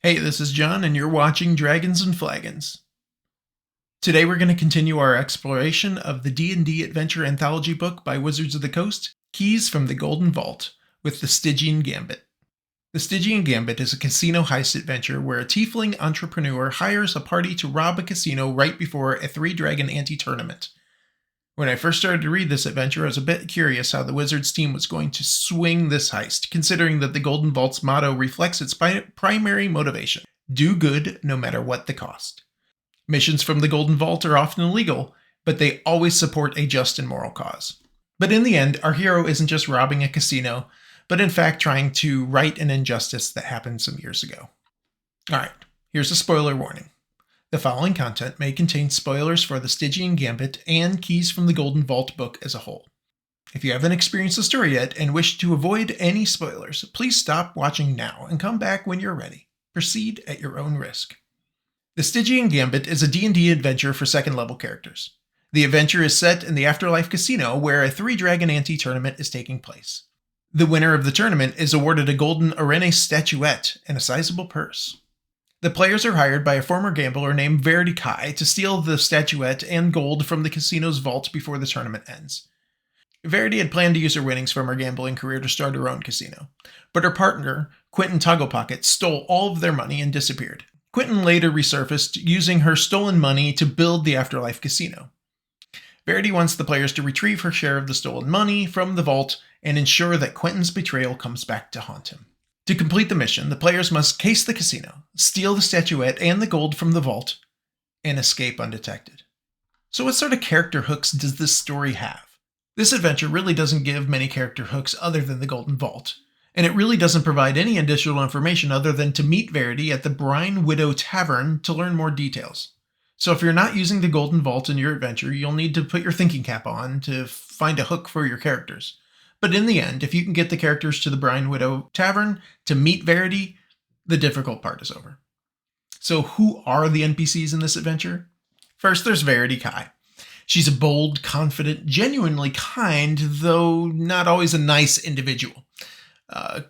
Hey, this is John, and you're watching Dragons and Flagons. Today we're going to continue our exploration of the D&D adventure anthology book by Wizards of the Coast, Keys from the Golden Vault, with the Stygian Gambit. The Stygian Gambit is a casino heist adventure where a tiefling entrepreneur hires a party to rob a casino right before a three-dragon ante-tournament. When I first started to read this adventure, I was a bit curious how the Wizards team was going to swing this heist, considering that the Golden Vault's motto reflects its primary motivation: do good no matter what the cost. Missions from the Golden Vault are often illegal, but they always support a just and moral cause. But in the end, our hero isn't just robbing a casino, but in fact trying to right an injustice that happened some years ago. Alright, here's a spoiler warning. The following content may contain spoilers for the Stygian Gambit and Keys from the Golden Vault book as a whole. If you haven't experienced the story yet and wish to avoid any spoilers, please stop watching now and come back when you're ready. Proceed at your own risk. The Stygian Gambit is a D&D adventure for second-level characters. The adventure is set in the Afterlife Casino, where a three-dragon ante-tournament is taking place. The winner of the tournament is awarded a golden Arene statuette and a sizable purse. The players are hired by a former gambler named Verity Kai to steal the statuette and gold from the casino's vault before the tournament ends. Verity had planned to use her winnings from her gambling career to start her own casino, but her partner, Quentin Togglepocket, stole all of their money and disappeared. Quentin later resurfaced, using her stolen money to build the Afterlife Casino. Verity wants the players to retrieve her share of the stolen money from the vault and ensure that Quentin's betrayal comes back to haunt him. To complete the mission, the players must case the casino, steal the statuette and the gold from the vault, and escape undetected. So what sort of character hooks does this story have? This adventure really doesn't give many character hooks other than the Golden Vault, and it really doesn't provide any additional information other than to meet Verity at the Brine Widow Tavern to learn more details. So if you're not using the Golden Vault in your adventure, you'll need to put your thinking cap on to find a hook for your characters. But in the end, if you can get the characters to the Brine Widow Tavern to meet Verity, the difficult part is over. So who are the NPCs in this adventure? First, there's Verity Kai. She's a bold, confident, genuinely kind, though not always a nice individual.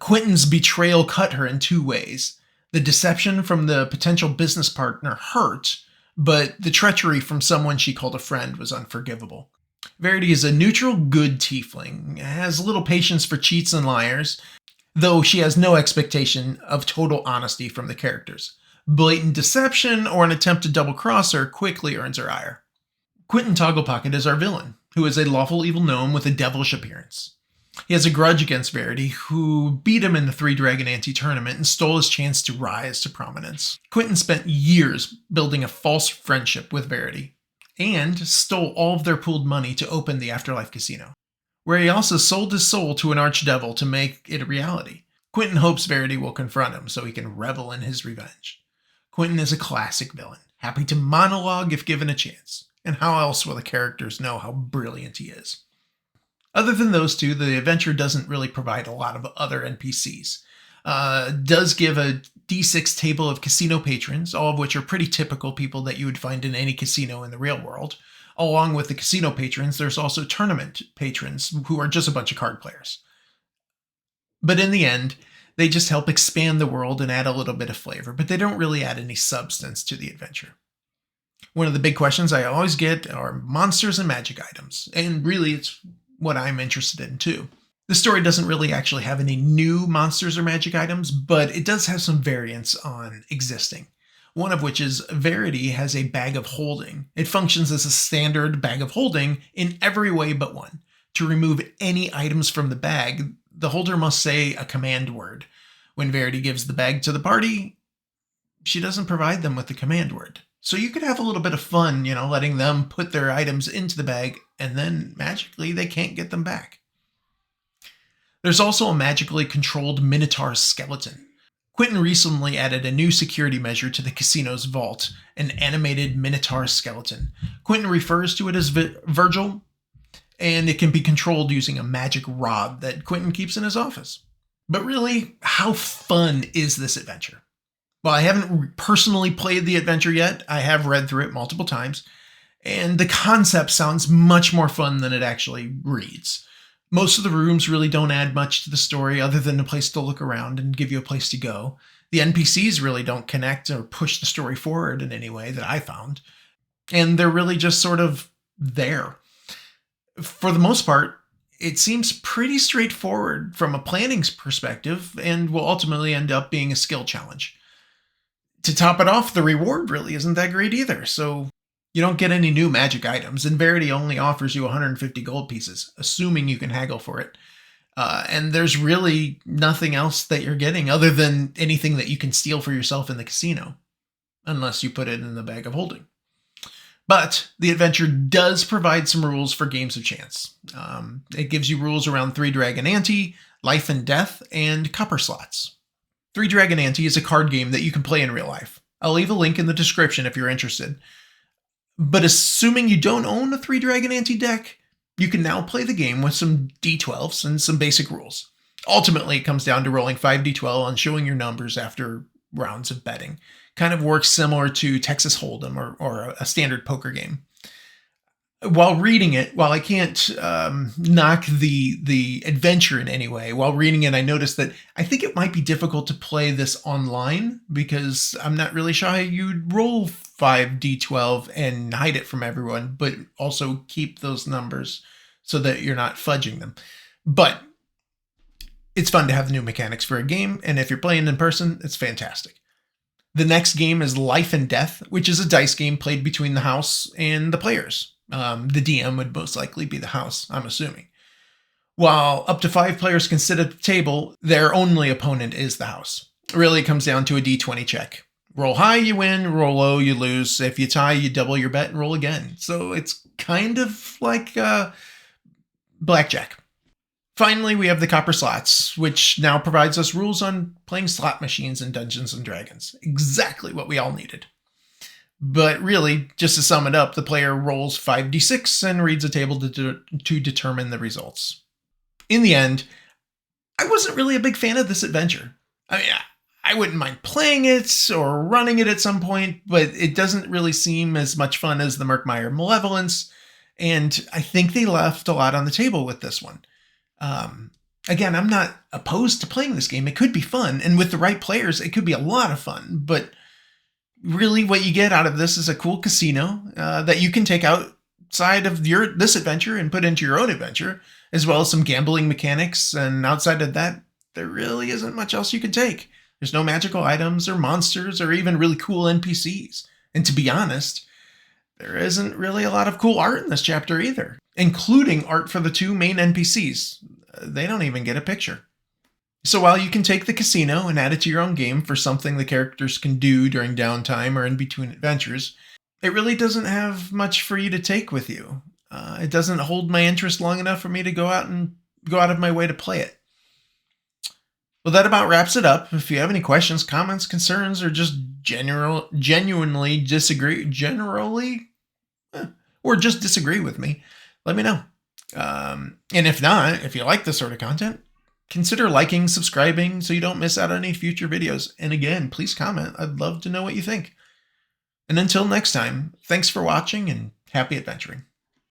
Quentin's betrayal cut her in two ways. The deception from the potential business partner hurt, but the treachery from someone she called a friend was unforgivable. Verity is a neutral, good tiefling, has little patience for cheats and liars, though she has no expectation of total honesty from the characters. Blatant deception or an attempt to double-cross her quickly earns her ire. Quentin Togglepocket is our villain, who is a lawful evil gnome with a devilish appearance. He has a grudge against Verity, who beat him in the three-dragon ante-tournament and stole his chance to rise to prominence. Quentin spent years building a false friendship with Verity, and stole all of their pooled money to open the Afterlife Casino, where he also sold his soul to an archdevil to make it a reality. Quentin hopes Verity will confront him so he can revel in his revenge. Quentin is a classic villain, happy to monologue if given a chance, and how else will the characters know how brilliant he is? Other than those two, the adventure doesn't really provide a lot of other NPCs. Does give a D6 table of casino patrons, all of which are pretty typical people that you would find in any casino in the real world. Along with the casino patrons, there's also tournament patrons, who are just a bunch of card players. But in the end, they just help expand the world and add a little bit of flavor, but they don't really add any substance to the adventure. One of the big questions I always get are monsters and magic items, and really it's what I'm interested in too. The story doesn't really actually have any new monsters or magic items, but it does have some variants on existing. One of which is Verity has a bag of holding. It functions as a standard bag of holding in every way but one. To remove any items from the bag, the holder must say a command word. When Verity gives the bag to the party, she doesn't provide them with the command word. So you could have a little bit of fun, letting them put their items into the bag, and then magically they can't get them back. There's also a magically controlled Minotaur skeleton. Quentin recently added a new security measure to the casino's vault, an animated Minotaur skeleton. Quentin refers to it as Virgil, and it can be controlled using a magic rod that Quentin keeps in his office. But really, how fun is this adventure? Well, I haven't personally played the adventure yet. I have read through it multiple times, and the concept sounds much more fun than it actually reads. Most of the rooms really don't add much to the story other than a place to look around and give you a place to go. The NPCs really don't connect or push the story forward in any way that I found. And they're really just sort of there. For the most part, it seems pretty straightforward from a planning perspective and will ultimately end up being a skill challenge. To top it off, the reward really isn't that great either, so you don't get any new magic items, and Verity only offers you 150 gold pieces, assuming you can haggle for it. And there's really nothing else that you're getting other than anything that you can steal for yourself in the casino, unless you put it in the bag of holding. But the adventure does provide some rules for games of chance. It gives you rules around 3 Dragon Ante, Life and Death, and Copper Slots. 3 Dragon Ante is a card game that you can play in real life. I'll leave a link in the description if you're interested. But assuming you don't own a 3 Dragon Ante deck, you can now play the game with some d12s and some basic rules. Ultimately, it comes down to rolling 5d12 and showing your numbers after rounds of betting. Kind of works similar to Texas Hold'em or a standard poker game. While reading it, while I can't knock the adventure in any way, while reading it, I noticed that I think it might be difficult to play this online because I'm not really sure how you'd roll 5d12 and hide it from everyone, but also keep those numbers so that you're not fudging them. But it's fun to have new mechanics for a game, and if you're playing in person, it's fantastic. The next game is Life and Death, which is a dice game played between the house and the players. The DM would most likely be the house, I'm assuming. While up to 5 players can sit at the table, their only opponent is the house. It really comes down to a d20 check. Roll high, you win. Roll low, you lose. If you tie, you double your bet and roll again. So it's kind of like blackjack. Finally, we have the Copper Slots, which now provides us rules on playing slot machines in Dungeons & Dragons. Exactly what we all needed. But really, just to sum it up, the player rolls 5d6 and reads a table to determine the results. In the end, I wasn't really a big fan of this adventure. I mean, I wouldn't mind playing it or running it at some point, but it doesn't really seem as much fun as the Murkmire Malevolence, and I think they left a lot on the table with this one. Again, I'm not opposed to playing this game. It could be fun, and with the right players, it could be a lot of fun, but really what you get out of this is a cool casino that you can take outside of this adventure and put into your own adventure, as well as some gambling mechanics, and outside of that, there really isn't much else you can take. There's no magical items or monsters or even really cool NPCs. And to be honest, there isn't really a lot of cool art in this chapter either, including art for the 2 main NPCs. They don't even get a picture. So while you can take the casino and add it to your own game for something the characters can do during downtime or in between adventures, it really doesn't have much for you to take with you. It doesn't hold my interest long enough for me to go out of my way to play it. Well, that about wraps it up. If you have any questions, comments, concerns, or just genuinely disagree, or just disagree with me, let me know. And if not, if you like this sort of content, consider liking, subscribing so you don't miss out on any future videos. And again, please comment. I'd love to know what you think. And until next time, thanks for watching and happy adventuring.